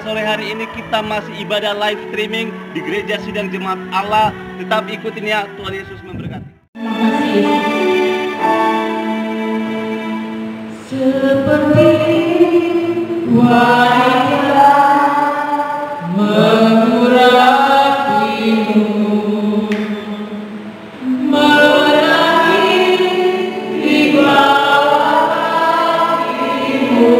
sore hari ini kita masih ibadah live streaming di Gereja Sidang Jemaat Allah. Tetap ikutin ya, Tuhan Yesus memberkati. Seperti wanita mengurapimu, menangis di bawah kakimu,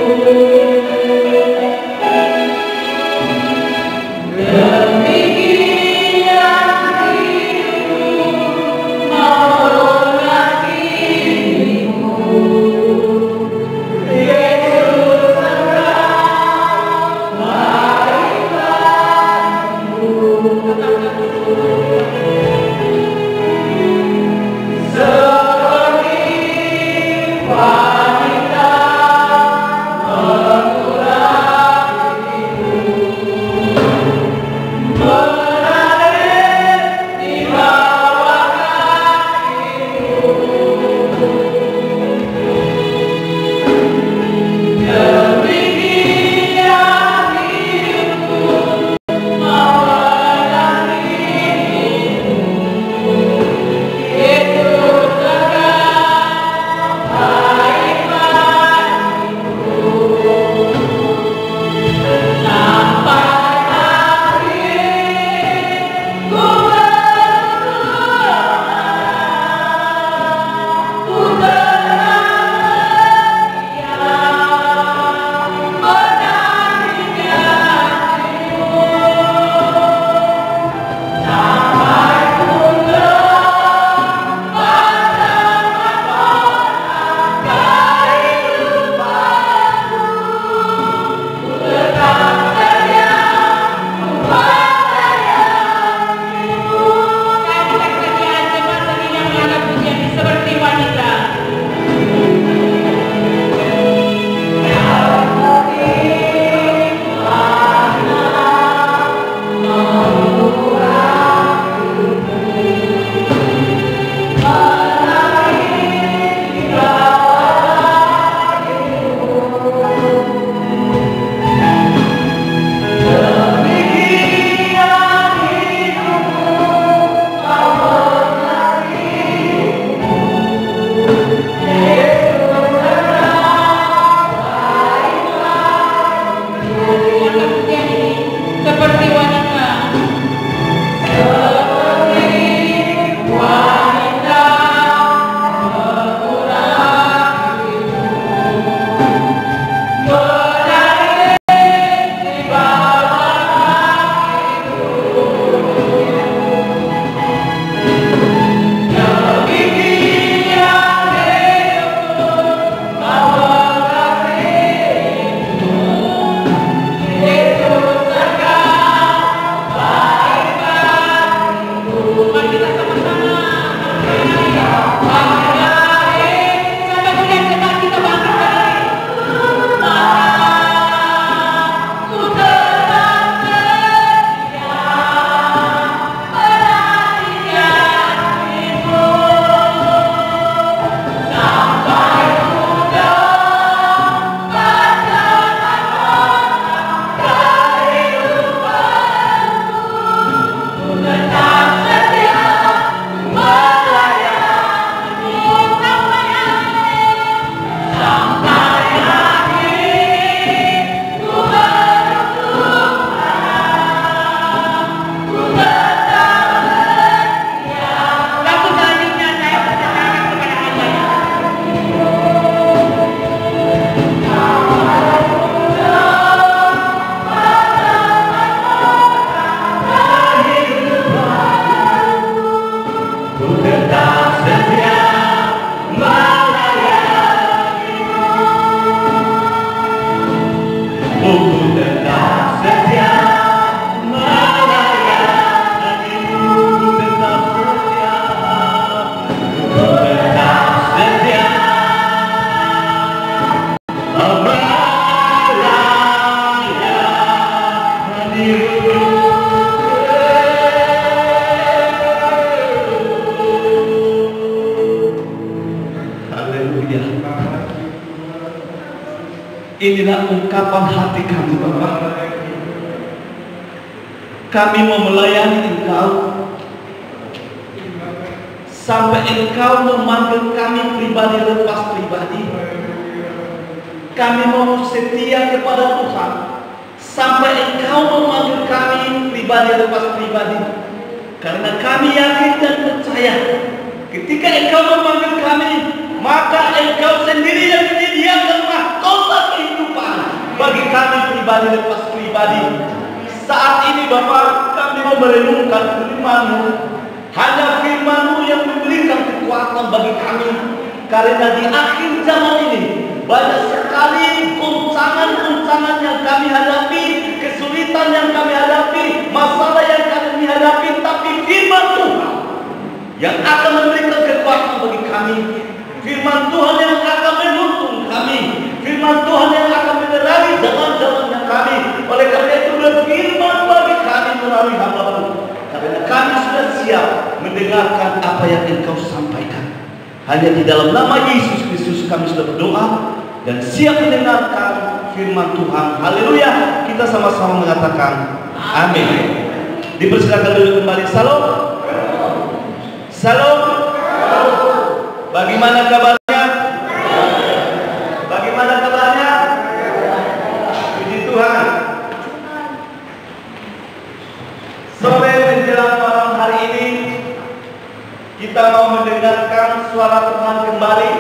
demikian hidupku mengasihimu. Inilah ungkapan hati kami, Bapak. kami mau melayani Engkau sampai Engkau memanggil kami pribadi lepas pribadi. Kami mau setia kepada Tuhan sampai Engkau memanggil kami pribadi lepas pribadi. Karena kami yakin dan percaya ketika Engkau memanggil kami, maka Engkau sendiri yang menyediakan mahkota kehidupan bagi kami pribadi lepas pribadi. Saat ini Bapa, kami mau merenungkan firman-Mu. Hanya firman-Mu yang memberikan kekuatan bagi kami. Karena di akhir zaman ini banyak sekali goncangan-goncangan yang kami hadapi, kesulitan yang kami hadapi, masalah yang kami hadapi. Tapi firman Tuhan yang akan memberikan kekuatan bagi kami, firman Tuhan yang akan menuntun kami, firman Tuhan yang akan menerangi jalan-jalannya kami. Oleh karena itu berfirman bagi kami melalui hamba-Mu, karena kami sudah siap mendengarkan apa yang Engkau sampaikan. Hanya di dalam nama Yesus Kristus kami sudah berdoa dan siap mendengarkan firman Tuhan. Haleluya. Kita sama-sama mengatakan amin. Dipersilakan dulu kembali. Salam. Salam. Bagaimana kabarnya? Bagaimana kabarnya? Puji Tuhan. Sore menjelang malam hari ini kita mau mendengarkan suara Tuhan kembali.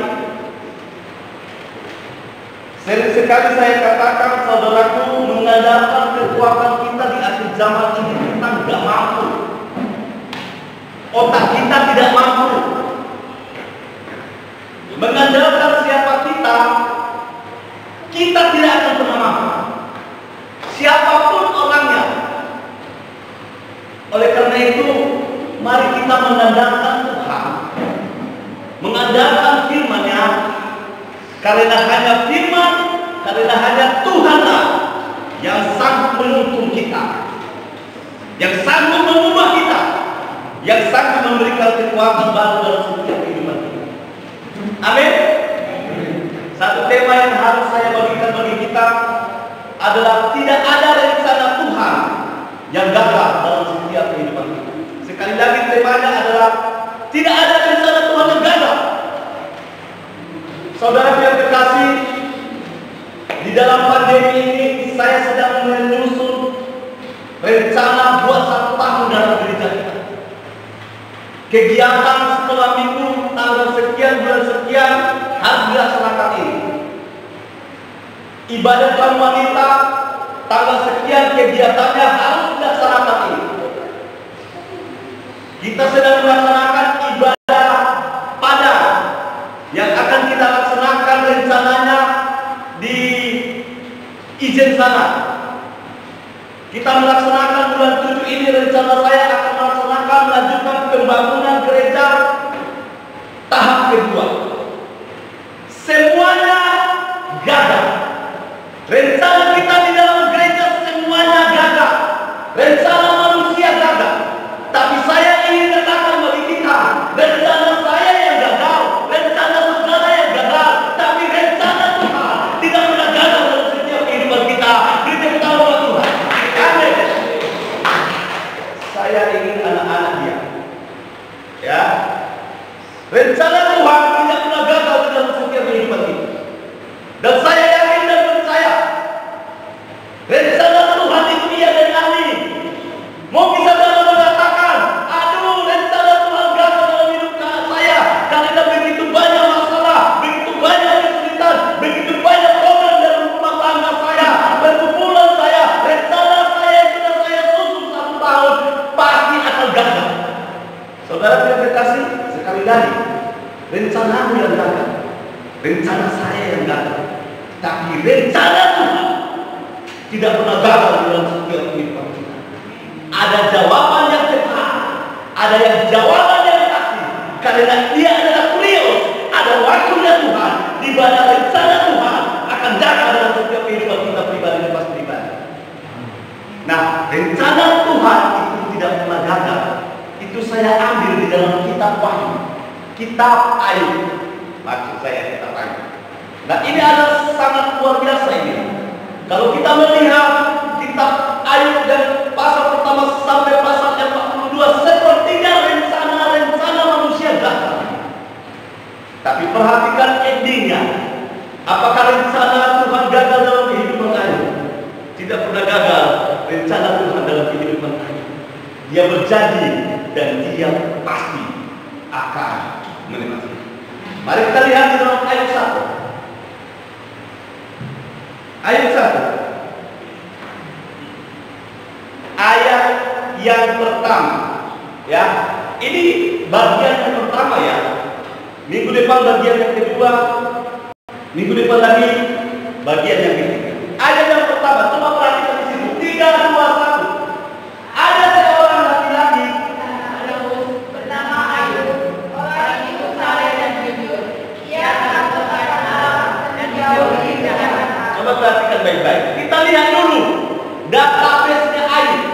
Sering sekali saya katakan, saudaraku, mengandalkan kekuatan kita di akhir zaman ini kita tidak mampu. Otak kita tidak mampu. Mengandalkan siapa kita tidak akan pernah mampu. Siapapun orangnya. Oleh karena itu, mari kita mengandalkan Tuhan, mengandalkan firman-Nya, karena hanya firman, karena hanya Tuhanlah yang sanggup menuntun kita, yang sanggup mengubah kita, yang sanggup memberikan kekuatan baru dalam setiap kehidupan kita. Amin. Satu tema yang harus saya bagikan bagi kita adalah tidak ada rencana Tuhan yang gagal dalam setiap kehidupan kita. Sekali lagi temanya adalah tidak ada rencana Tuhan yang gagal. Saudara yang terkasih, di dalam pandemi ini saya sedang menyusun rencana buat 1 tahun dalam gereja kita. Kegiatan setelah minggu tanggal sekian bulan sekian harus dilaksanakan ini. Ibadah kaum wanita tanggal sekian kegiatannya harus dilaksanakan ini. Kita sedang melaksanakan ibadah padang yang akan kita laksanakan rencananya di Ijen sana. Kita melaksanakan bulan 7 ini, rencana saya akan melaksanakan melanjutkan pembangunan gereja tahap kedua. Semuanya gagal. Rencana kita di dalam gereja semuanya gagal. Rencana manusia gagal. Tapi saya ingin katakan bagi kita, rencana saya yang gagal, rencana saudara yang gagal, tapi rencana Tuhan tidak pernah gagal dalam setiap kehidupan kita. Beri tepuk tangan buat Tuhan. Amin. Saya ingin anak-anak dia, ya, rencana Tuhan tidak pernah gagal dalam setiap kehidupan kita. Dan saya yakin dan percaya, rencana Tuhan itu iya dan amin. Mungkin saudara mengatakan, aduh, rencana Tuhan gagal dalam hidup saya karena begitu banyak masalah, begitu banyak kesulitan, begitu banyak problem dalam rumah tangga saya, perkumpulan saya, rencana saya yang sudah saya susun 1 tahun pasti akan gagal. Saudara yang terkasih, sekali lagi, rencanamu yang gagal, rencana saya yang gagal, tapi rencana Tuhan tidak pernah gagal dalam setiap kehidupan kita. Ada jawaban yang tepat, ada yang jawaban yang pasti, karena dia adalah kurios. Ada waktunya Tuhan, di mana rencana Tuhan akan gagal dalam setiap kehidupan kita pribadi dan pas pribadi. Nah, rencana Tuhan itu tidak pernah gagal. Itu saya ambil di dalam kitab Wahyu, kitab Ayub. Maksud saya kitab Ayub. Nah, ini adalah sangat luar biasa ini. Kalau kita melihat kitab Ayub dan pasal pertama Dia berjanji dan dia pasti akan menepati. Mari kita lihat di dalam ayat 1. Ayat 1. Ayat yang pertama, ya. Ini bagian yang pertama ya. Minggu depan bagian yang kedua, minggu depan lagi bagian yang ketiga. Ayat yang pertama, coba perhatikan di situ. 3, 2, 1. Ada seorang laki-laki bernama Ayub. Orang itu saleh dan jujur. Ia takut akan Allah dan jauhi kejahatan. Coba perhatikan baik-baik. Kita lihat dulu database-nya Ayub.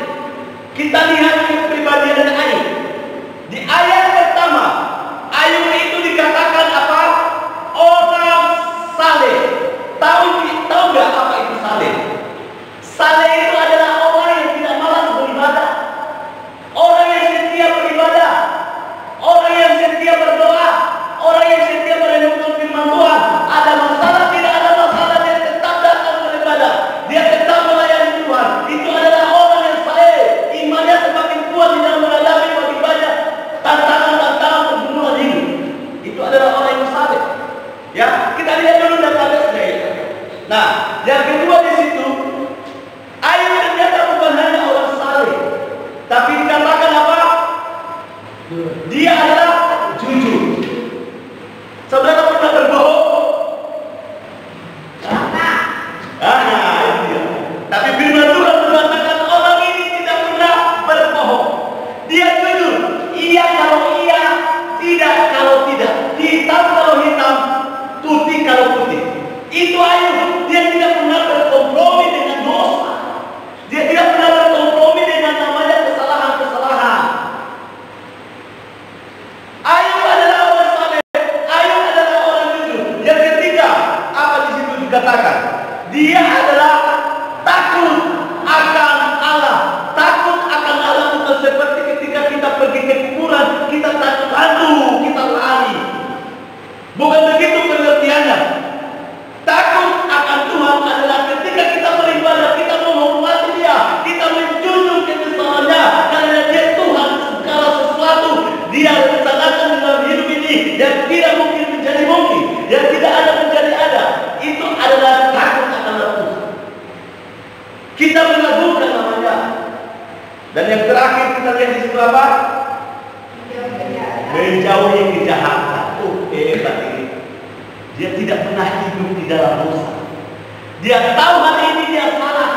Kita lihat kepribadian Ayub. Di ayat pertama, Ayub itu dikatakan apa? Orang saleh. Tahu nggak apa itu saleh? Saleh itu adalah orang yang tidak malas beribadah, orang yang setia beribadah, orang yang setia berdoa, orang yang setia merenungkan firman Tuhan. Ada masalah, tidak ada masalah, dia tetap datang beribadah, dia tetap melayani Tuhan. Itu adalah orang yang saleh. Imannya semakin kuat di dalam menghadapi bagi banyak tantangan-tantangan pergumulan hidup. Itu adalah orang yang saleh. Ya, kita lihat dulu database-nya ya. Nah, yang kedua di situ, Ayub ternyata bukan hanya orang saleh, tapi dikatakan apa? Dia adalah jujur. Saudara pernah berbohong? Itu dia. Tapi firman Tuhan mengatakan orang ini tidak pernah berbohong. Dia jujur. Iya kalau iya, tidak kalau tidak. Hitam kalau hitam, putih kalau putih. Itu Ayub. Dia tidak pernah berkompromi dengan dosa. Dia tidak pernah berkompromi dengan namanya kesalahan-kesalahan. Ayub adalah orang saleh. Ayub adalah orang jujur. Yang ketiga, apa di situ dikatakan? Dia adalah takut akan Allah. Takut akan Allah bukan seperti ketika kita pergi ke kuburan, kita takut hantu, kita lari. Bukan begitu pengertiannya. Takut akan Tuhan adalah ketika kita beribadah, kita menghormati Dia, kita menjunjung kebesarannya, karena Dia Tuhan segala sesuatu. Dia rencanakan dalam hidup ini yang tidak mungkin menjadi mungkin, yang tidak ada menjadi ada. Itu adalah takut akan Tuhan. Kita mengagungkan namanya. Dan yang terakhir kita lihat di situ apa? Menjauhi kejahatan. Hebat ini. Dia tidak pernah hidup di dalam dosa. Dia tahu hari ini dia salah,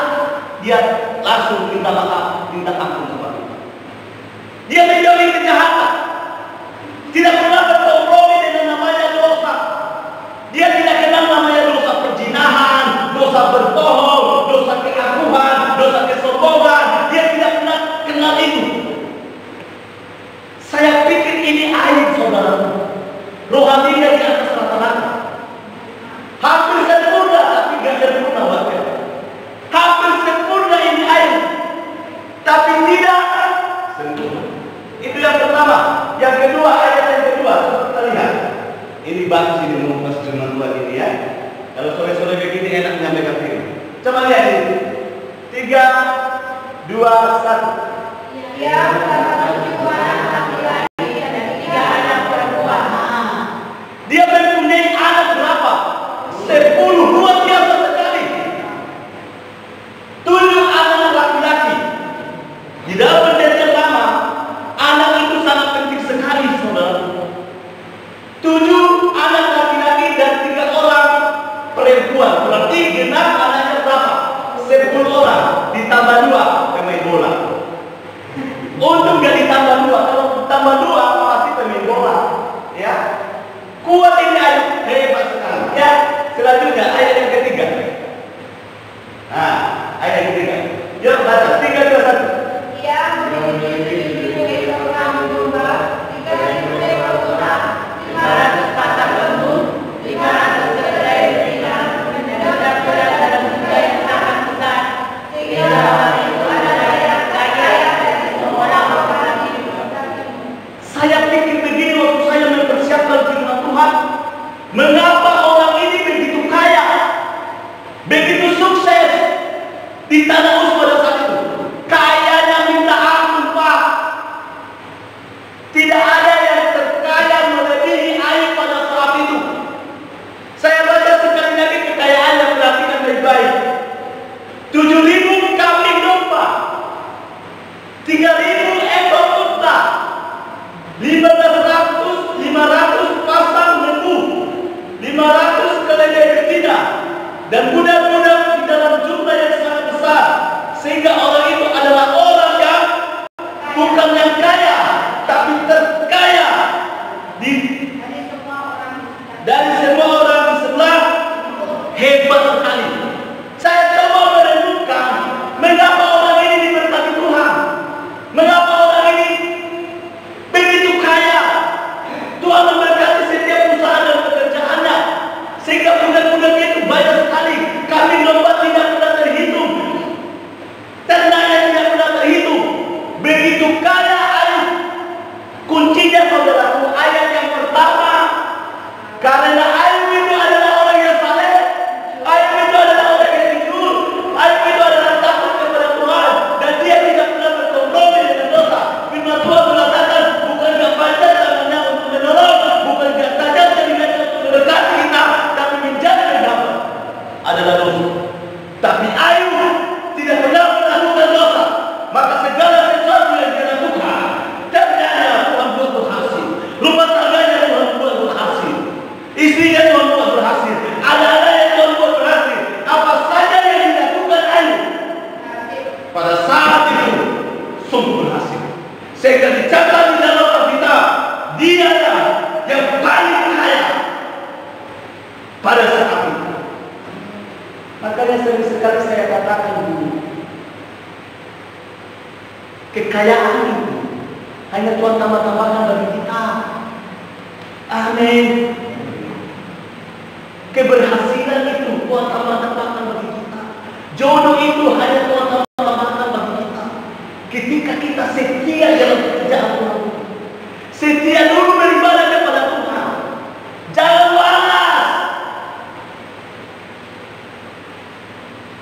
dia langsung minta maaf, minta ampun kepada Tuhan. Dia menjauhi kejahatan, tidak pernah berkompromi dengan namanya dosa. Dia tidak kenal namanya dosa perzinahan, dosa berbohong, dosa keagungan, dosa kesombongan. Dia tidak pernah kenal itu. Saya pikir ini Ayub, saudara. Rohaninya di atas rata-rata. Hampir sempurna, tapi tidak sempurna wakil. Hampir sempurna ini Ayub, tapi tidak sempurna. Itu yang pertama. Yang kedua, ayat yang kedua, kita lihat. Ini bagus ini mengupas firman Tuhan ini ya. Kalau sore-sore begini enak menyampaikan firman. Coba lihat ini. 3, 2, 1. Ia mendapat 7 anak laki-laki dan 3 anak perempuan. Dia mempunyai anak berapa? 10, luar biasa sekali. 7 anak laki-laki. Di dalam perjanjian lama, anak itu sangat penting sekali, saudara. 7 anak laki-laki dan 3 orang perempuan. Berarti genap anaknya berapa? 10 orang. Ditambah 2 pemain bola. Untung gak ditambah 2. Kalau ditambah 2 pasti pemain bola. Ya. Kuat ini Ayub, hebat sekali. Ya. Selanjutnya ayat yang ketiga. Nah, ayat yang ketiga. Yuk baca 3, 2, 1. Ia memiliki 7 ekor domba, 3.000 ekor unta, 500 pasang lembu, 500 keledai betina, dan berat-berat dalam jumlah yang sangat besar. Sehingga orang itu Tidak ada yang terkaya melebihi Ayub pada saat itu. Saya baca sekali lagi kekayaannya, perhatikan baik-baik. 7.000 kambing domba, 3.000 ekor unta, 500 pasang lembu, 500 keledai betina, dan budak-budak di dalam jumlah yang sangat besar. Sehingga orang itu adalah orang yang bukan yang kaya, tapi terkaya dari semua orang di sebelah. Hebat sekali. Saya coba merenungkan, mengapa orang ini diberkati Tuhan, mengapa orang ini begitu kaya. Tuhan memberkati setiap usaha dan pekerjaannya, sehingga budak-budaknya itu banyak sekali. Kambing domba tidak pernah terhitung, ternaknya tidak pernah terhitung. Begitu kaya Ayub. Kuncinya saudaraku, ayat yang pertama, karena Ayub itu adalah orang yang saleh, Ayub itu adalah orang yang jujur, Ayub itu adalah takut kepada Tuhan, dan dia tidak pernah berkompromi dengan dosa. Firman Tuhan mengatakan, bukan gak panjang tangannya untuk menolong, bukan gak tajam telinganya untuk mendekati kita, tapi menjaga agama adalah dosa. Tapi Ayub tidak pernah melakukan dosa, maka segala sesuatu yang dia lakukan, ternyata Tuhan buat berhasil. Rumah tangganya Tuhan buat berhasil, istrinya Tuhan buat berhasil, anak-anaknya Tuhan buat berhasil. Apa saja yang dilakukan Ayub pada saat itu sungguh berhasil. Sehingga dicatat di dalam Alkitab, dialah yang paling kaya pada saat itu. Makanya sering sekali saya katakan dulu, kekayaan itu hanya Tuhan tambah-tambahkan bagi kita. Amin. Keberhasilan itu Tuhan tambah-tambahkan bagi kita. Jodoh itu hanya Tuhan tambah-tambahkan bagi kita. Ketika kita setia dalam pekerjaan Tuhan, setia dulu beribadah kepada Tuhan, jangan malas.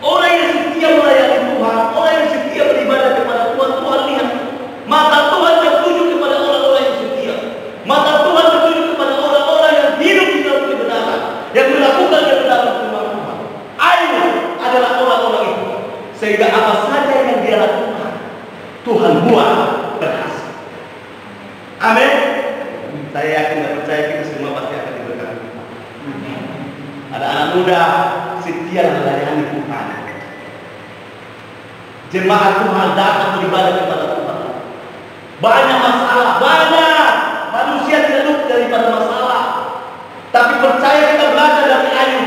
Orang yang setia melayani Tuhan, orang yang setia beribadah kepada Tuhan, Tuhan lihat. Mata Tuhan tertuju kepada orang-orang yang setia. Mata Tuhan tertuju kepada orang-orang yang hidup di dalam kebenaran, yang melakukan kebenaran firman Tuhan. Ayub adalah orang-orang itu. Sehingga apa saja yang dia lakukan, Tuhan buat berhasil. Amin. Saya yakin dan percaya kita semua pasti akan diberkati. Ada anak muda setia melayani Tuhan. Jemaat Tuhan datang beribadah kepada Tuhan. Banyak masalah, banyak manusia tidak luput daripada masalah. Tapi percaya kita belajar dari Ayub.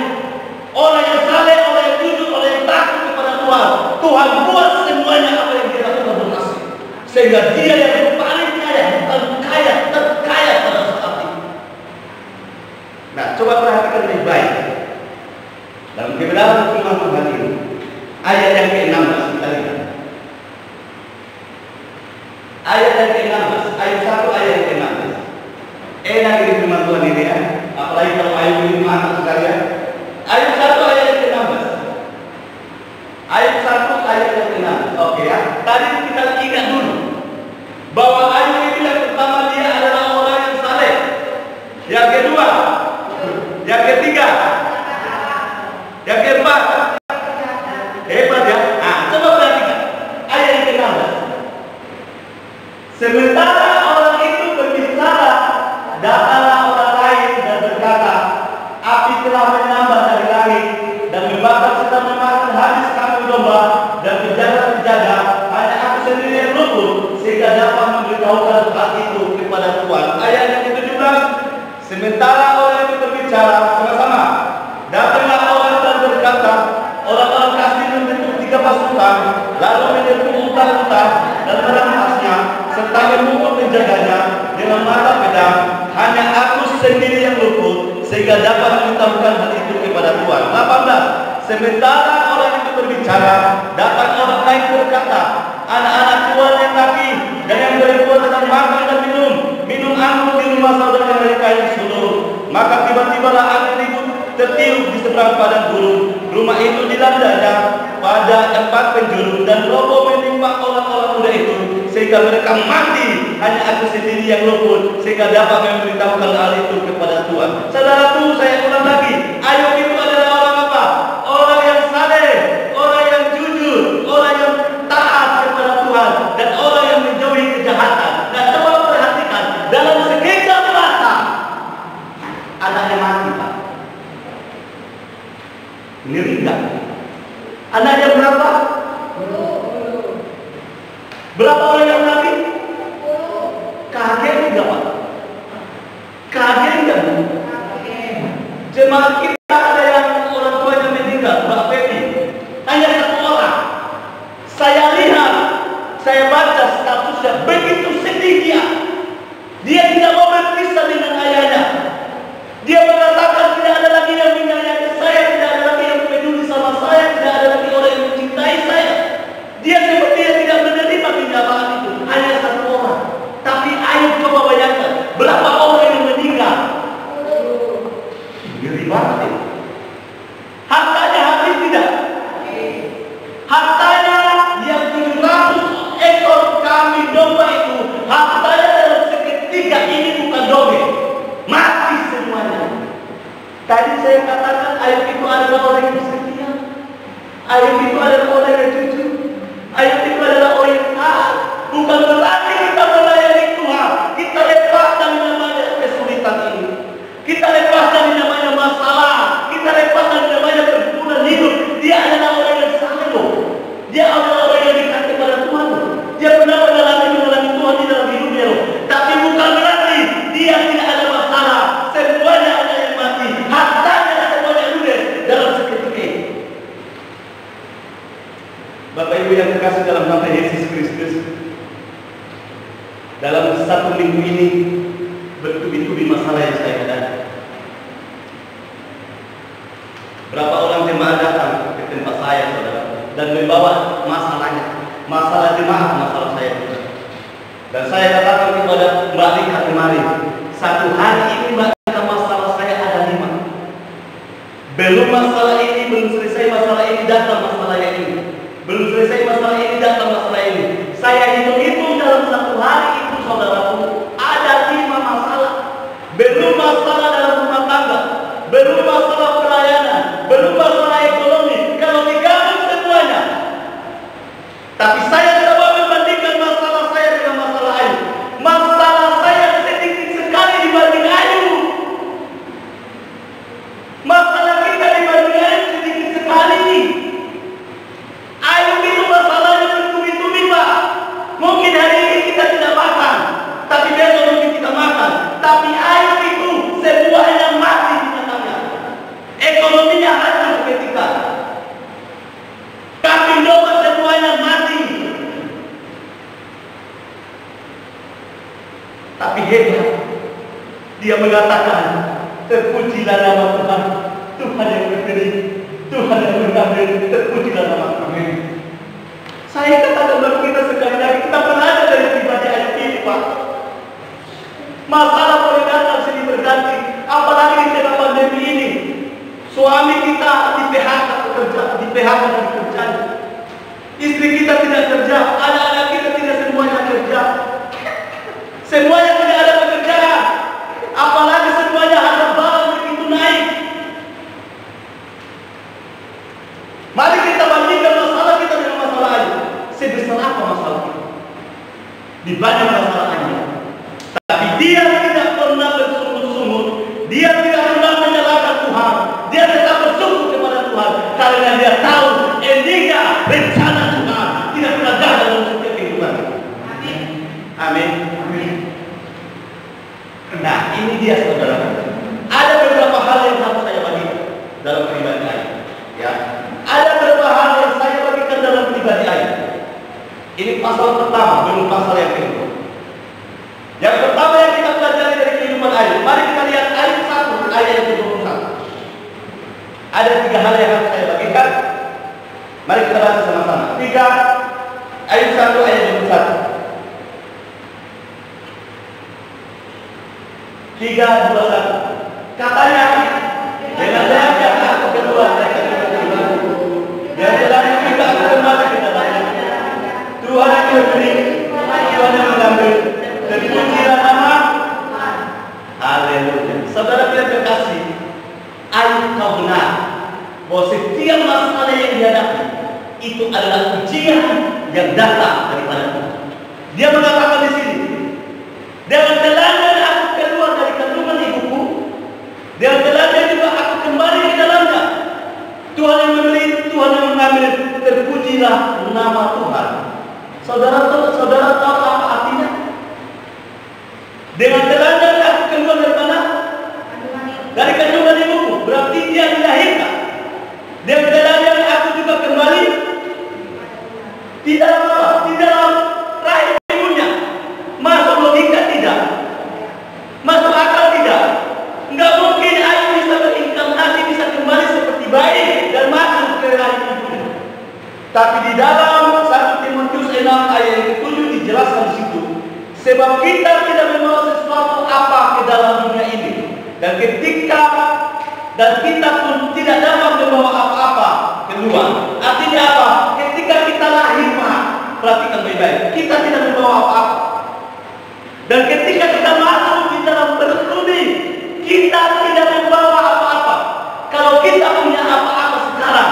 Orang yang saleh, orang yang jujur, orang yang takut kepada Tuhan. Tuhan buat semuanya apa yang dia lakukan berhasil. Sehingga dia yang paling kaya, bukan kaya, terkaya pada saat itu. Nah, coba perhatikan dengan baik. Dalam kebenaran firman Tuhan ini, ayat yang ke-16 kita lihat. Ayat yang ke-16, ayat 1 ayat yang ke-16. Enak ini firman Tuhan ini ya. Apalagi kalau Ayub ini anak sekalian. Ayat 1 ayat yang ke-16. Ayat 1 ayat yang ke-16. Oke ya. Tadi kita ingat dulu bahwa Ayub itu yang pertama dia adalah orang yang saleh. Yang kedua, yang ketiga, yang keempat, hebat ya. Nah, coba perhatikan ayat yang ke-16. Sementara orang itu berbicara, datanglah orang lain dan berkata, api telah menambah dari langit dan membakar serta memakan habis kambing domba dan penjaga-penjaga. Hanya aku sendiri yang luput sehingga dapat memberitahukan hal itu kepada Tuhan. Ayat yang ke-17. Sementara orang itu berbicara sama-sama, datanglah orang dan berkata, orang-orang kasih membentuk 3 pasukan, lalu menyerbu unta-unta dan merampasnya, serta memukul penjaganya dengan mata pedang. Hanya aku sendiri yang luput, sehingga dapat memberitahukan hal itu kepada Tuhan. 18. Sementara orang itu berbicara, datang orang lain berkata, anak-anak Tuhan yang laki dan yang perempuan sedang makan dan minum anggur di rumah saudara mereka yang sulur. Maka tiba-tibalah angin ribut tertiup di seberang padang gurun. Rumah itu dilandanya pada 4 penjuru dan roboh menimpa orang-orang muda itu sehingga mereka mati hanya aku sendiri yang luput sehingga dapat memberitahukan hal itu kepada Tuhan. Saudaraku, saya ulang lagi, Ayub itu adalah orang apa? Orang yang saleh, orang yang jujur, orang yang taat kepada Tuhan, dan orang yang menjauhi kejahatan. Nah, coba perhatikan, dalam sekejap mata anaknya mati, Pak. Ngeri enggak? Anaknya berapa? Berapa orang yang mati? Kaget enggak, Pak? Kaget enggak? Jemaat kita ada yang orang tuanya meninggal, Mbak Pepi. Hanya satu orang. Saya lihat, saya baca statusnya, begitu sedih dia. Dia tidak mau berpisah dengan ayahnya. Dia mengatakan tidak ada lagi yang menyayangi saya, tidak ada lagi yang peduli sama saya, tidak ada lagi orang yang mencintai saya. Dia seperti yang tidak menerima kenyataan itu. Hanya satu orang. Tapi Ayub coba bayangkan, berapa orang yang meninggal? Ngeri banget ya. Hartanya habis tidak? Hartanya yang 700 ekor kambing domba itu, hartanya dalam seketika ini bukan dongeng. Mati semuanya. Tadi saya katakan Ayub itu adalah orang yang setia. Ayub itu adalah orang yang jujur. Ayub itu adalah orang yang taat. Bukan berarti kita melayani Tuhan, kita lepas dari namanya kesulitan ini. Kita lepas dari namanya masalah. Kita lepas dari namanya pergumulan hidup. Dia adalah orang yang sanggup. Dia adalah orang yang dekat kepada Tuhan. Dia pernah mengalami Tuhan di dalam hidupnya. Tapi bukan berarti dia tidak ada masalah. Semuanya ada yang mati. Hartanya semuanya ludes dalam seketika. Bapak Ibu yang terkasih dalam nama Yesus Kristus, dalam satu minggu ini bertubi-tubi masalah yang saya hadapi. Berapa orang jemaat datang ke tempat saya, saudara, dan membawa masalahnya, masalah jemaat, masalah saya juga. Dan saya katakan kepada Mbak Rika kemarin, satu hari ini Mbak Rika masalah saya ada 5. Belum masalah ini, belum selesai masalah ini, datang masalah yang ini. Belum selesai masalah ini, datang masalah ini. Saya hitung-hitung dalam satu hari itu, saudaraku, ada 5 masalah. Belum masalah dalam rumah tangga, belum masalah pelayanan, belum masalah ekonomi. Kalau digabung semuanya. Tapi saya tidak mau membandingkan masalah saya dengan masalah Ayub. Masalah saya sedikit sekali dibanding Ayub. Masalah kita dibanding Ayub sedikit sekali. Ayub itu masalahnya bertubi-tubi, Pak. Mungkin hari ini kita tidak makan, tapi besok mungkin kita makan. Tapi Ayub itu semuanya mati di tangannya. Ekonominya hancur ketika. Kambing domba semuanya mati. Tapi hebat, dia mengatakan, terpujilah nama Tuhan, Tuhan yang memberi, Tuhan yang mengambil, terpujilah nama Tuhan. Saya katakan bagi kita sekali lagi, kita belajar dari pribadi Ayub ini, Pak. Masalah boleh datang silih berganti, apalagi di tengah pandemi ini. Suami kita di PHK dari kerjaan. Istri kita tidak kerja, anak-anak kita tidak semuanya kerja. Semuanya tidak ada pekerjaan. Apalagi semuanya harga barang begitu naik. Mari kita bandingkan masalah kita dengan masalah Ayub. Sebesar apa masalah kita dibanding masalah Ayub? Tapi dia tidak pernah bersungut-sungut. Dia tidak pernah menyalahkan Tuhan. Dia tetap bersyukur kepada Tuhan karena dia tahu endingnya rencana Tuhan tidak pernah gagal dalam setiap kehidupan. Amin. Amin. Nah, ini dia, saudara. Ada beberapa hal yang harus saya bagikan dalam pribadi Ayub. Ya, ada beberapa hal yang saya bagikan dalam pribadi Ayub. Ini pasal pertama, belum pasal yang kedua. Yang pertama yang kita pelajari dari kehidupan Ayub, mari kita lihat Ayub 1 ayat yang ke-21. Ada 3 hal yang harus saya bagikan. Mari kita baca sama-sama. 3 Ayub 1 ayat 21. 3, 2, 1. Katanya, dengan jalannya aku keluar dari kegelapan, dan jalannya kita kembali ke dalamnya. Tuhan yang memberi, Tuhan yang mengambil, itu adalah ujian yang datang daripada Tuhan. Dia mengatakan di sini, dengan telanjang aku keluar dari kandungan ibuku, dengan telanjang juga aku kembali ke dalamnya. Tuhan yang memberi, Tuhan yang mengambil, terpujilah nama Tuhan. Saudara tahu apa artinya? Dengan telanjang aku keluar dari mana? Dari kandungan ibuku. Berarti dia dilahirkan. Dengan telanjang aku juga kembali di dalam apa? Di dalam rahim ibunya. Masuk logika tidak? Masuk akal tidak? Enggak mungkin air bisa berinkarnasi, bisa kembali seperti bayi dan masuk ke rahim ibunya. Tapi di dalam 1 Timotius 6 ayat yang ke-7 dijelaskan di situ. Sebab kita tidak membawa sesuatu apa ke dalam dunia ini. Dan kita pun tidak dapat membawa apa-apa keluar. Artinya apa? Ketika kita lahir, perhatikan baik-baik, kita tidak membawa apa-apa. Dan ketika kita masuk di dalam perut bumi, kita tidak membawa apa-apa. Kalau kita punya apa-apa sekarang,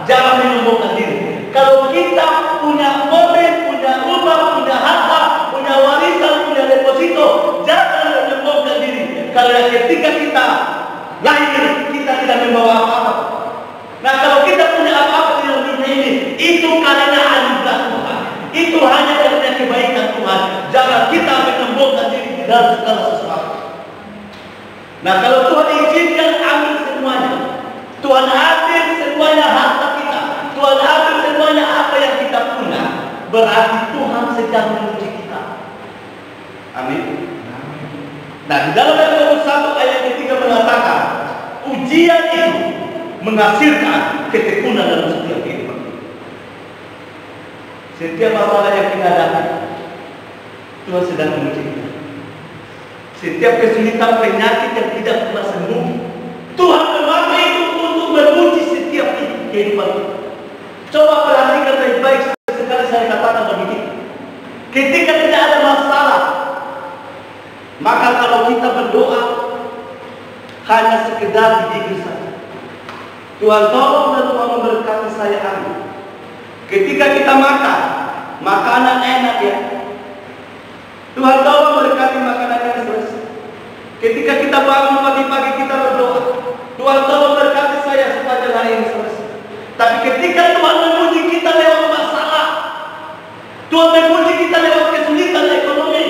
jangan menyombongkan diri. Kalau kita punya mobil, punya rumah, punya harta, punya warisan, punya deposito, jangan menyombongkan diri. Karena ketika kita lahir, kita tidak membawa apa-apa. Nah, kalau kita punya apa-apa di dalam dunia ini, itu karena anugerah Tuhan. Itu hanya karena kebaikan Tuhan. Jangan kita menyombongkan diri dalam segala sesuatu. Nah, kalau Tuhan izinkan ambil semuanya, Tuhan ambil semuanya harta kita, Tuhan ambil semuanya apa yang kita punya, berarti Tuhan sedang menguji kita. Amin. Nah, di dalam Yakobus 1 ayat ketiga mengatakan, ujian itu menghasilkan ketekunan dalam setiap kehidupan. Setiap masalah yang kita hadapi, Tuhan sedang menguji kita. Setiap kesulitan, penyakit yang tidak pernah sembuh, Tuhan memakai itu untuk menguji setiap kehidupan kita. Coba perhatikan baik-baik, sekali saya katakan begitu. Ketika tidak ada masalah, maka kalau kita berdoa hanya sekedar di bibir saja. Tuhan tolong dan Tuhan memberkati saya, amin. Ketika kita makan makanan enak ya, Tuhan tolong memberkati makanan yang selesai. Ketika kita bangun pagi-pagi kita berdoa, Tuhan tolong memberkati saya supaya hari ini selesai. Tapi ketika Tuhan memuji kita lewat masalah, Tuhan memuji kita lewat kesulitan ekonomi,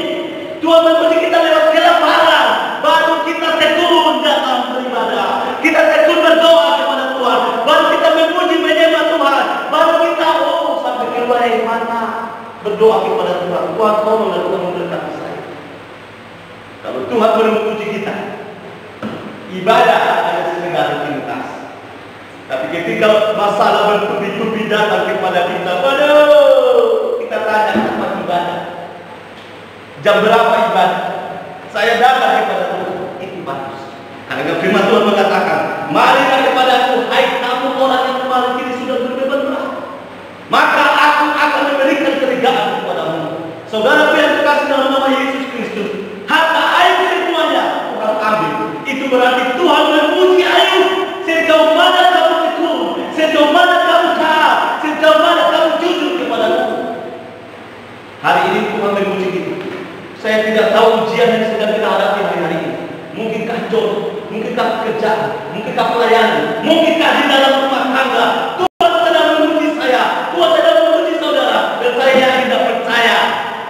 Tuhan memuji kita lewat kelaparan, baru kita tekun datang beribadah, kita tekun berdoa kepada Tuhan, baru kita memuji menyembah Tuhan, baru kita sampai keluar air mata berdoa kepada Tuhan. Tuhan tolong dan Tuhan memberkati saya. Kalau Tuhan memuji kita, ibadah ada sekedar rutinitas. Tapi ketika masalah bertubi-tubi datang kepada kita, waduh, kita tanya kapan ibadah. Jam berapa ibadah? Saya datang kepada Tuhan, itu bagus. Karena firman Tuhan mengatakan, marilah kepadaku, hai kamu orang yang kemarin kini sudah berbeban berat, maka aku akan memberikan kelegaan kepadamu. Saudara yang terkasih dalam nama Yesus Kristus, harta Ayub semuanya Tuhan ambil. Itu berarti Tuhan memuji Ayub. Sejauh mana kamu tekun, sejauh mana kamu taat, sejauh mana kamu jujur kepada Tuhan. Hari ini Tuhan memuji kita. Saya tidak tahu ujian yang sedang kita hadapi hari ini. Mungkinkah jodoh, mungkinkah pekerjaan, mungkinkah pelayanan, mungkinkah di dalam rumah tangga. Tuhan sedang menguji saya, Tuhan sedang menguji saudara. Dan saya yakin dan percaya,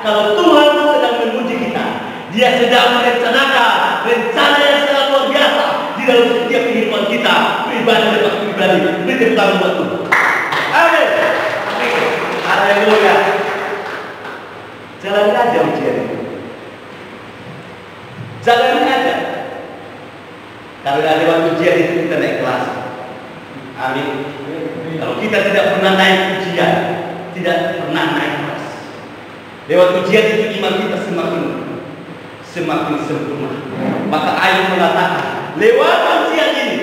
kalau Tuhan sedang menguji kita, Dia sedang merencanakan rencana yang sangat luar biasa di dalam setiap kehidupan kita, pribadi dan pribadi. Beri tepuk tangan buat Tuhan. Amin. Haleluya. Jalani aja ujian itu. Jalani aja. Karena lewat ujian itu kita naik kelas. Amin. Kalau kita tidak pernah naik ujian, tidak pernah naik kelas. Lewat ujian itu iman kita semakin sempurna. Maka Ayub mengatakan, lewat ujian ini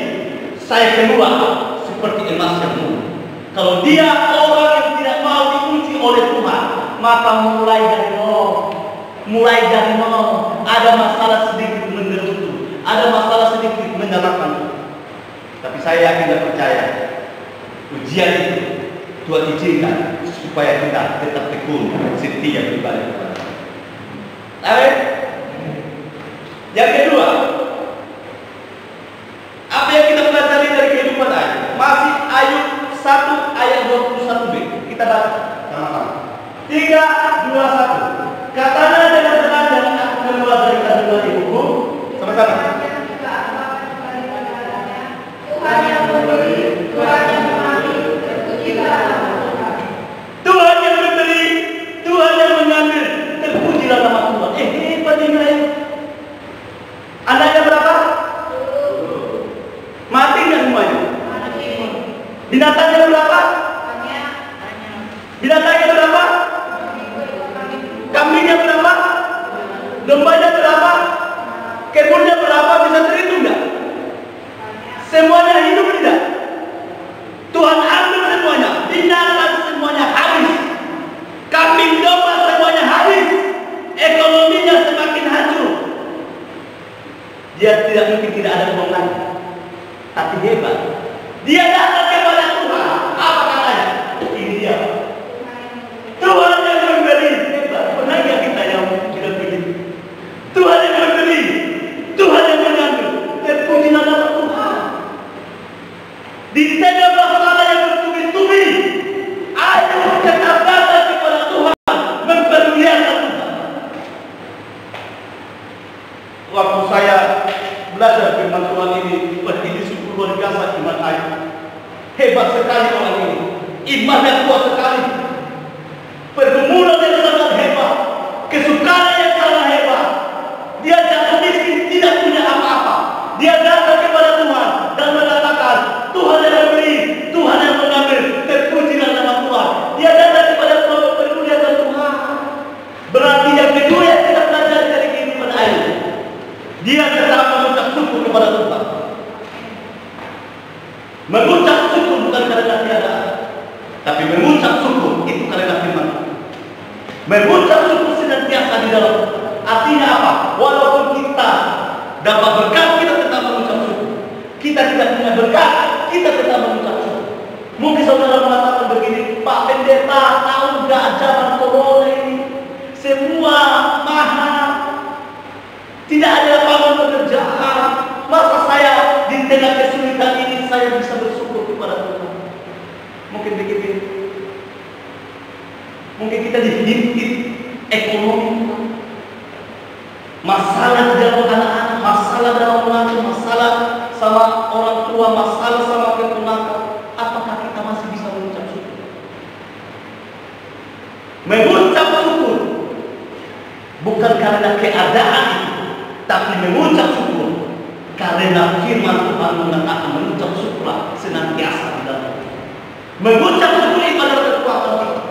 saya keluar seperti emas yang murni. Kalau dia orang yang tidak mau diuji oleh Tuhan, maka mulai dari nol, ada masalah sedikit mengerutu, ada masalah sedikit menyalahkan. Tapi saya yakin dan percaya, ujian itu Tuhan izinkan supaya kita tetap tekun setia beribadah kepada Tuhan. Amin. Yang kedua, apa yang kita pelajari dari kehidupan Ayub? Masih Ayub 1 ayat 21b. Kita baca sama-sama. 3, 2, 1. Katanya dengan tenang dan aku keluar dari kandungan ibuku. Sama-sama. Tuhan yang memberi, Tuhan yang mengambil, terpujilah nama Tuhan. Tuhan yang memberi, Tuhan yang mengambil, terpujilah nama Tuhan. Hebat ini Ayub. Anaknya berapa? Mati nggak semuanya? Binatangnya berapa? Binatangnya berapa? Kambingnya berapa? Dombanya berapa? Kebunnya berapa? Bisa terhitung nggak? Semuanya hidup tidak? Tuhan ambil semuanya. Binatang semuanya habis. Kambing domba semuanya habis. Ekonominya semakin hancur. Dia tidak mungkin tidak ada uang lagi. Tapi hebat. Dia datang kepada Tuhan. Apa katanya? Ini dia. Tuhan yang memberi. Hebat. Pernah nggak kita yang bilang begitu? Tuhan yang memberi. Tuhan yang mengambil. Terpujilah nama Tuhan. Di tengah masalah yang bertubi-tubi, Ayub tetap datang kepada Tuhan, mempermuliakan Tuhan. Waktu saya belajar firman Tuhan ini sungguh luar biasa iman Ayub. Hebat sekali orang ini. Imannya kuat sekali. Pergumulan yang sangat hebat. Kesukaan yang sangat hebat. Dia jatuh miskin, tidak punya apa-apa. Dia datang kepada Tuhan dan mengatakan, Tuhan yang memberi, Tuhan yang mengambil, terpujilah nama Tuhan. Dia datang kepada Tuhan mempermuliakan Tuhan. Berarti yang kedua yang kita pelajari dari kehidupan Ayub, dia tetap mengucap syukur kepada Tuhan. Mengucap syukur bukan karena tiada, tapi mengucap syukur itu karena firman. Mengucap syukur senantiasa di dalam. Artinya apa? Walaupun kita dapat berkat, kita tetap mengucap syukur. Kita tidak punya berkat, kita tetap mengucap syukur. Mungkin saudara mengatakan begini, Pak Pendeta, tahu nggak zaman corona ini semua mahal, tidak ada lapangan pekerjaan. Masa saya di tengah kesulitan ini saya bisa bersyukur kepada Tuhan? Mungkin begitu. Mungkin kita dihimpit ekonomi, masalah di dalam anak-anak, masalah dalam menantu, masalah sama orang tua, masalah sama keponakan. Apakah kita masih bisa mengucap syukur? Mengucap syukur bukan karena keadaan itu, tapi mengucap syukur karena firman Tuhan mengatakan mengucap syukurlah senantiasa di dalam. Mengucap syukur itu adalah kekuatan kita.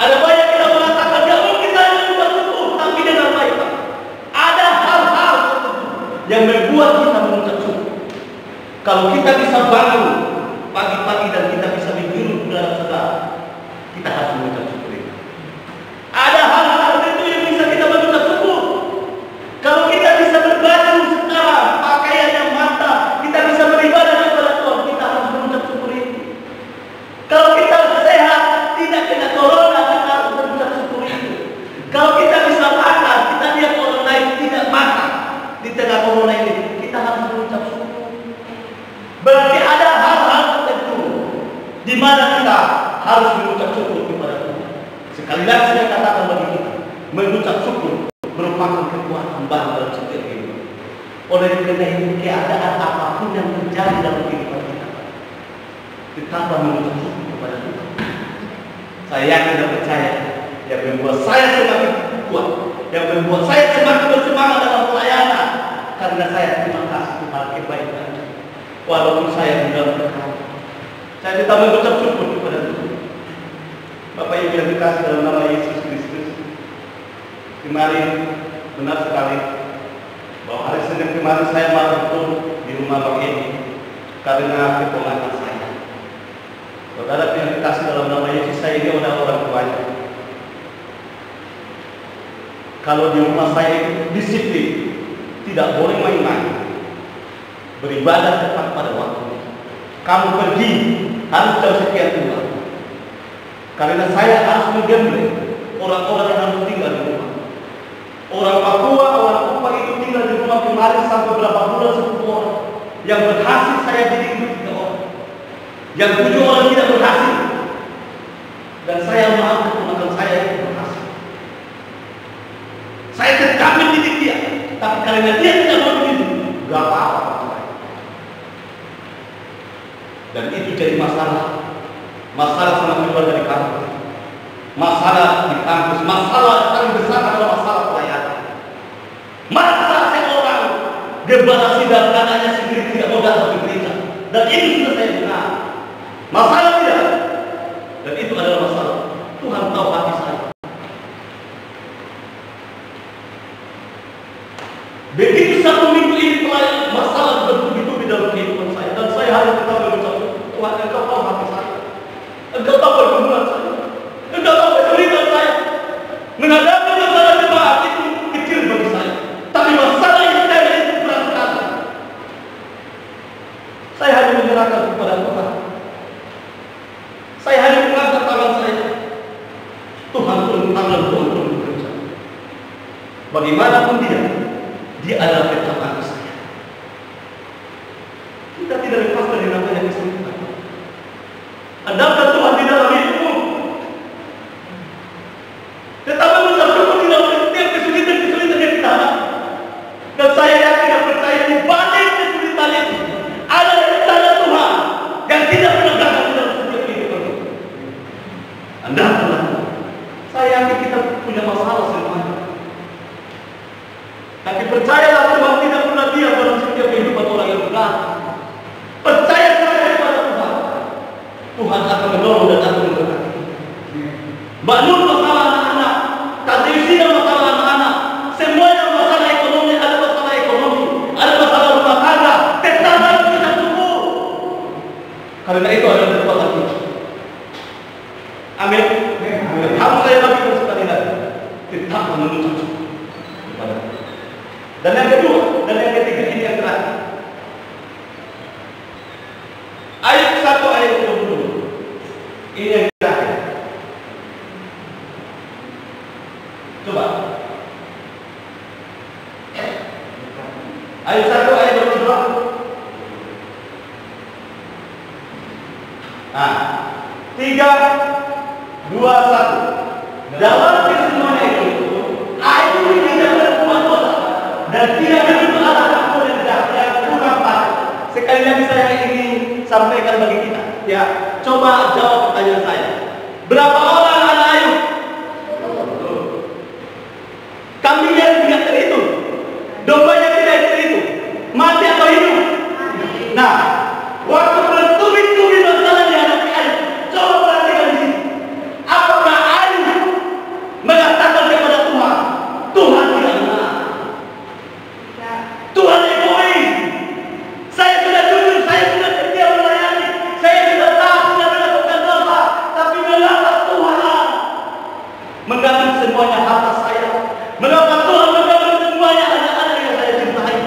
Ada banyak kita mengatakan, ya mungkin saya mengucap syukur, tapi dengan baik. Ada hal-hal tertentu yang membuat kita mengucap syukur. Kalau kita bisa bangun pagi-pagi dan kita bisa menghirup udara segar, kita harus mengucap syukur itu. Ada hal-hal tertentu yang bisa kita mengucap syukur. Kalau kita bisa berbaju sekarang, pakaian yang mantap, kita bisa beribadah kepada Tuhan, kita harus mengucap syukur itu. Kalau kita sehat, tidak kena corona, kita harus mengucap syukur itu. Kalau kita bisa makan, kita lihat orang lain tidak makan di tengah corona ini, kita harus mengucap syukur. Berarti ada hal-hal tertentu di mana kita harus mengucap syukur kepada Tuhan. Sekali lagi saya katakan bagi kita, mengucap syukur merupakan kekuatan baru dalam setiap hidup. Oleh karena itu, keadaan apapun yang terjadi dalam kehidupan kita, kita mengucap syukur kepada Tuhan. Saya yakin dan percaya, yang membuat saya semakin kuat, yang membuat saya semakin bersemangat dalam pelayanan, karena saya terima kasih Tuhan kebaikan. Walaupun saya tidak berkat, saya tetap mengucap syukur kepada Tuhan. Bapak Ibu yang dikasih dalam nama Yesus Kristus, kemarin benar sekali bahwa hari Senin kemarin saya betul di rumah Bang Edi karena keponakan saya. Saudara yang dikasih dalam nama Yesus, saya ini adalah orang tuanya. Kalau di rumah saya itu disiplin, tidak boleh main-main, beribadah tepat pada waktu. Kamu pergi harus jam sekian pulang. Karena saya harus menggembleng orang-orang yang harus tinggal di rumah. Orang Papua, orang Papua itu tinggal di rumah kemarin sampai berapa bulan 10 orang. Yang berhasil saya didik itu 3 orang. Yang 7 orang tidak berhasil. Dan saya maaf keponakan saya itu berhasil. Saya tetap mendidik dia, tapi karena dia tidak mau mendidik, gak apa-apa. Dan itu jadi masalah sama keluarga di kampus, masalah di kampus, masalah paling besar adalah masalah pelayanan. Masa seorang gembala sidang anaknya sendiri tidak mau datang ke gereja, dan itu sudah saya dengar. Masalah tidak, dan itu adalah masalah. Tuhan tahu hati saya. Begitu 1 minggu ini pelayanan, masalah begitu di dalam kehidupan saya, dan saya harus tetap berucap, Tuhan, Engkau tahu hati saya, Engkau tahu pergumulan saya, Engkau tahu kesulitan saya. Menghadapi masalah jemaat itu kecil bagi saya, tapi masalah yang saya itu berat sekali. Saya hanya menyerahkan kepada Tuhan. Saya hanya mengangkat tangan saya. Tuhan turun tangan, Tuhan turun bekerja. Bagaimanapun dia adalah pencapaian saya. Kita tidak lepas dari namanya kesulitan. Andalkan Tuhan di dalam hidupmu. Tetapi mencapai di dalam setiap kesulitan yang kita hadapi. Dan saya yakin dan percaya di balik kesulitan itu ada rencana Tuhan yang tidak pernah gagal di dalam setiap kehidupan kita. Andalkanlah. Saya yakin kita punya masalah semuanya. Tapi percayalah Tuhan tidak pernah diam dalam setiap kehidupan orang yang berat. Percaya saya kepada Tuhan. Tuhan akan menolong dan akan memberkati. Mbak Nur masalah anak-anak, Kak Desi masalah anak-anak, semuanya masalah ekonomi, ada masalah ekonomi, ada masalah rumah tangga, tetap kita cukup. Karena itu adalah kekuatan kita. Amin. Harus saya lakukan sekali lagi. Tetap menuntut kepada Tuhan. Dan yang kedua, dan yang ketiga, ini yang terakhir. Ayat 1 ayat 20. Ini yang terakhir. Coba. Ayat 1 ayat 22. Nah, 3, 2, 1. Dalam kesemuanya itu, ayat ini tidak berbuat dosa dan tidak menuntut Allah takut dan yang kurang patuh. Sekali lagi saya ingin sampaikan bagi kita. Ya, coba jawab pertanyaan saya. Berapa orang anak Ayub? Kambingnya tidak terhitung, dombanya tidak terhitung, mati atau hidup? Nah, waktu bertubi-tubi masalah dihadapi Ayub, coba perhatikan di sini. Apakah Ayub mengatakan kepada Tuhan, Tuhan tidak benar? Tuhan egois. Saya sudah jujur, saya sudah setia melayani, saya sudah tahu sudah melakukan dosa, tapi mengapa Tuhan mengambil semuanya harta saya? Mengapa Tuhan mengambil semuanya anak-anak yang saya cintai?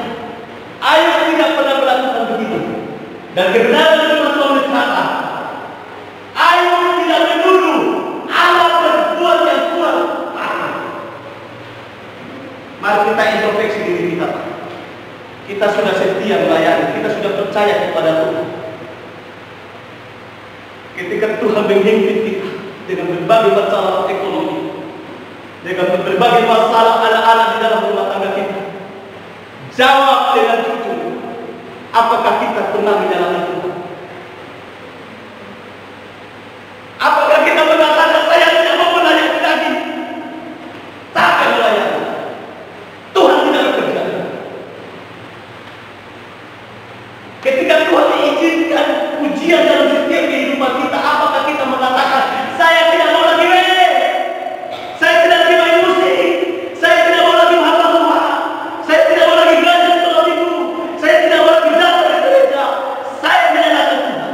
Ayub tidak pernah melakukan begitu. Dan kebenaran firman Tuhan berkata, Ayub tidak menuduh Allah berbuat yang kurang. Mari kita introspeksi diri kita. Kita sudah setia melayani, kita sudah percaya kepada Tuhan. Ketika Tuhan menghimpit kita dengan berbagai masalah ekonomi, dengan berbagai masalah anak-anak di dalam rumah tangga kita, jawab dengan jujur, apakah kita pernah menyalahkan Tuhan? Apakah kita mengatakan saya tidak mau melayani lagi? Tak akan melayani. Tuhan tidak bekerja. Ketika Tuhan mengizinkan ujian dalam setiap kehidupan kita, apakah kita mengatakan saya tidak mau lagi saya tidak lagi main musik, saya tidak mau lagi menghafal Tuhan, saya tidak mau lagi belajar sekolah minggu, saya tidak mau lagi datang ke gereja, saya menyalahkan Tuhan?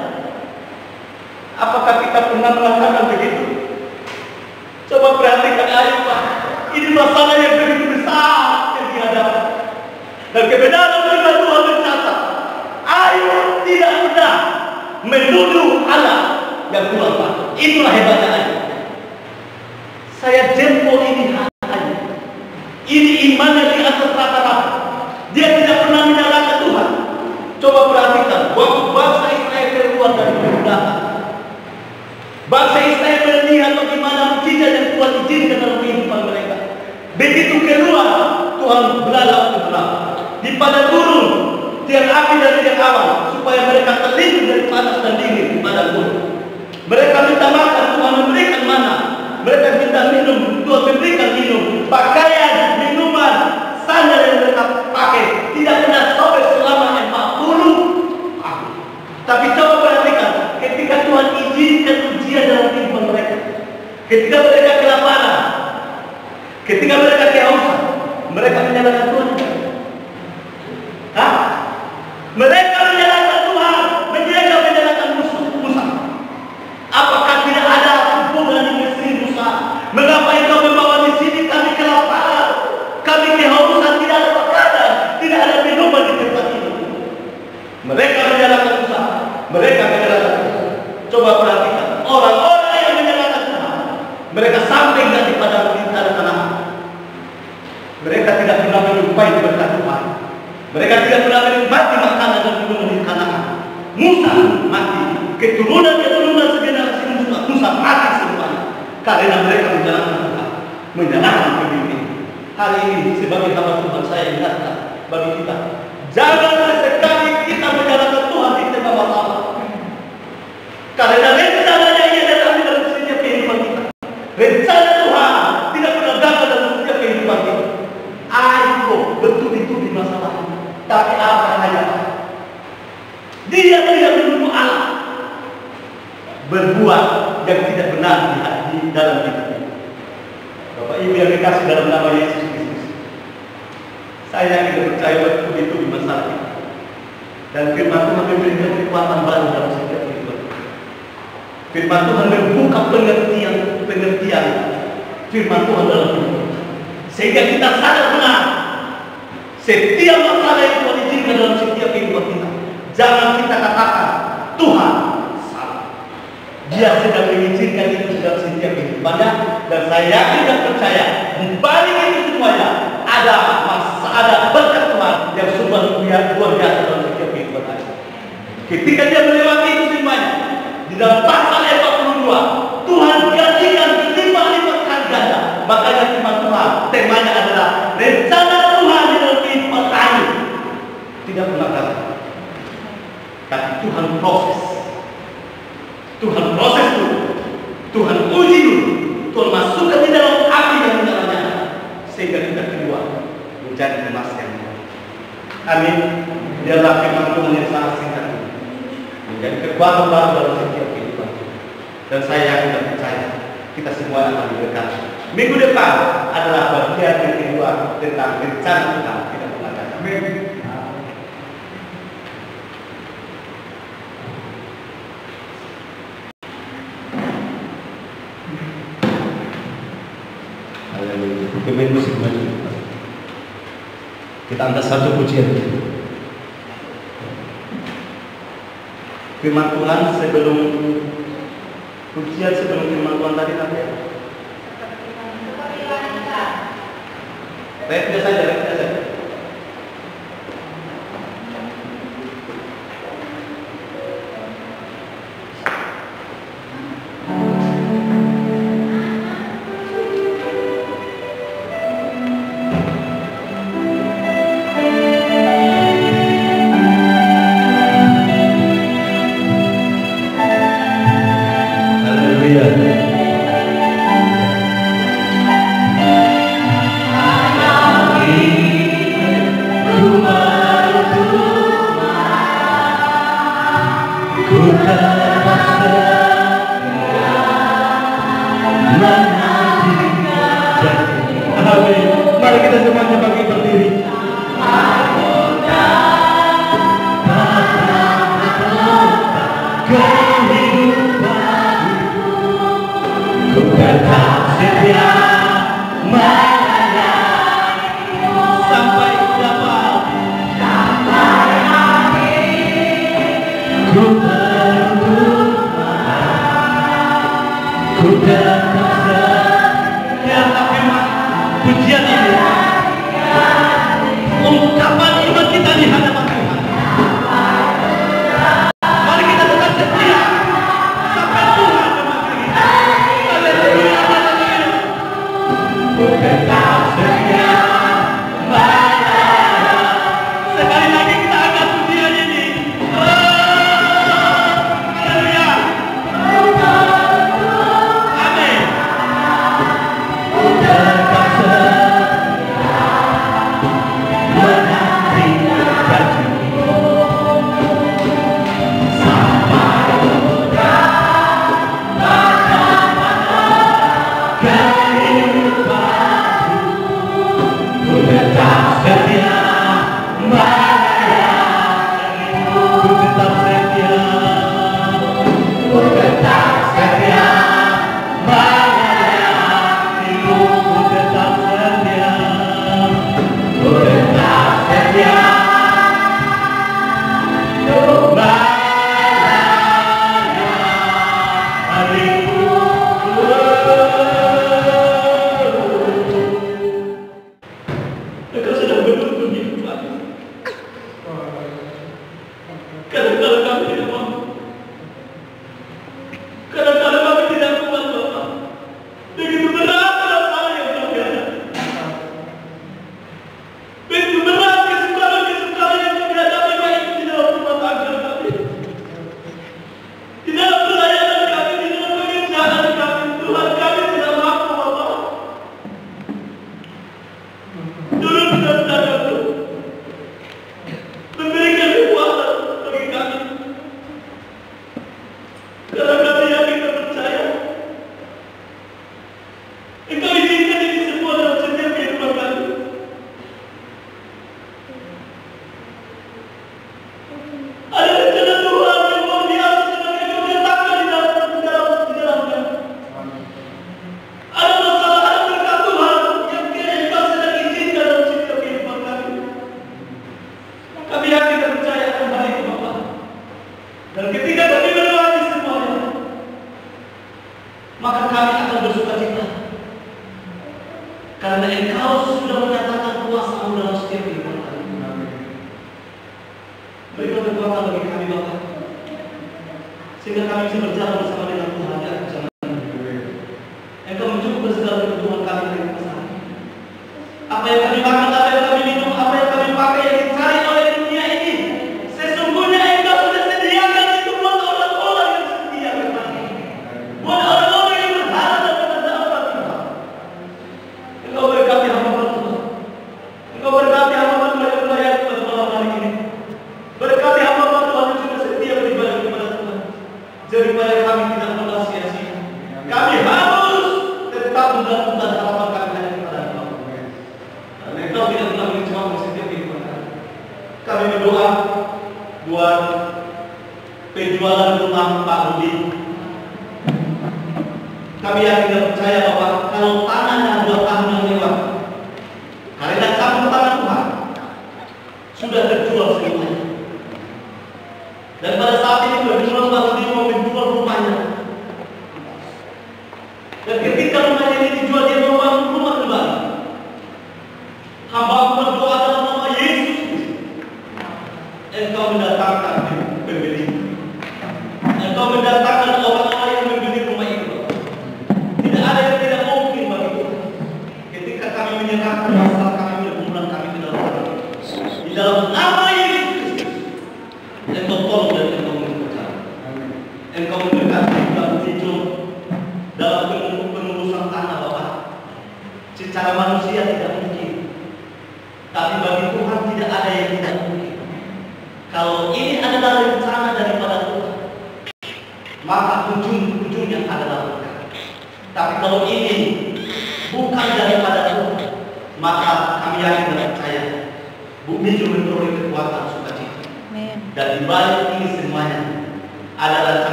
Apakah kita pernah mengatakan begitu? Coba perhatikan Ayub, Pak. Ini masalah yang begitu besar yang dihadapi. Dan kebenaran firman Tuhan berkata, Ayub tidak pernah menuduh Allah yang kurang patut. Itulah hebatnya ayat. Saya jempol ini hanya. Ini iman yang di atas rata-rata. Dia tidak pernah menyalahkan Tuhan. Coba perhatikan, waktu bangsa Israel keluar dari perbudakan, bangsa Israel melihat bagaimana mukjizat yang Tuhan izinkan dalam kehidupan mereka. Begitu keluar, Tuhan belalang ke belakang. Di padang gurun, tiang api dari tiang awan, supaya mereka terlindung dari panas dan dingin di padang gurun. Mereka minta makan, Tuhan memberikan mana. Mereka minta minum, Tuhan memberikan minum. Pakaian, minuman, sandal yang mereka pakai tidak pernah sobek selama 40 tahun. Tapi coba perhatikan, ketika Tuhan izinkan ujian dalam kehidupan mereka, ketika mereka kelaparan, ketika mereka kehausan, mereka menyalahkan Tuhan. Hah? Mereka menyalahkan Tuhan, menyalahkan Musa. Apakah tidak ada hubungan di Mesir, Musa? Mengapa engkau membawa di sini kami kelaparan, kami kehausan, tidak ada makanan, tidak ada minuman di tempat ini? Mereka menyalahkan Musa, mereka menyalahkan Tuhan. Coba perhatikan, orang-orang yang menyalahkan Tuhan, mereka sampai tidak di padang tanah. Mereka tidak pernah menjumpai berkat Tuhan. Mereka tidak pernah menikmati makanan dan minuman di Kanaan. Musa mati, keturunan segenerasi Musa mati semuanya karena mereka menyalahkan Tuhan, menyalahkan pemimpin. Hari ini sebagai hamba Tuhan saya ingatkan bagi kita, jangan sesekali kita menyalahkan Tuhan di tengah masalah. Karena rencananya ia datang dalam setiap kehidupan kita. Rencana Tuhan tidak pernah gagal dalam setiap kehidupan kita. Ayo betul-betul di masalah ini. Tapi apa hanya dia tidak menuduh Allah berbuat yang tidak benar di dalam hidup kita. Bapak Ibu yang dikasih dalam nama Yesus Kristus, saya tidak percaya betul-betul di masalah ini. Dan firman Tuhan memberikan kekuatan baru dalam setiap kehidupan. Firman Tuhan membuka pengertian firman Tuhan dalam hidup kita, sehingga kita sadar benar setiap masalah yang Tuhan izinkan dalam setiap kehidupan kita. Jangan kita katakan Tuhan salah. Dia sedang mengizinkan itu dalam setiap kehidupannya, dan saya yakin dan percaya di balik itu semuanya ada berkat Tuhan yang luar biasa dalam setiap kehidupan kita. Ketika dia melewati itu semuanya, di dalam pasal 42 Tuhan gantikan berlimpah-limpah kali ganda. Makanya firman Tuhan temanya adalah rencana Tuhan di dalam kehidupan air tidak pernah gagal. Tapi Tuhan proses dulu, Tuhan uji dulu, Tuhan masukkan di dalam api yang menyala, sehingga kita keluar menjadi emas yang baik. Amin. Biarlah firman Tuhan yang sangat singkat menjadi kekuatan baru dalam setiap kehidupan kita. Dan saya yakin dan percaya kita semua akan diberkati. Minggu depan adalah bagian yang kedua tentang rencana Tuhan tidak pernah gagal. Amin. Pemain musik maju. Kita angkat satu pujian. Firman Tuhan sebelum firman Tuhan tadi apa ya? Repnya saja. Amin.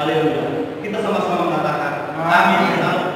Haleluya. Kita sama-sama mengatakan amin.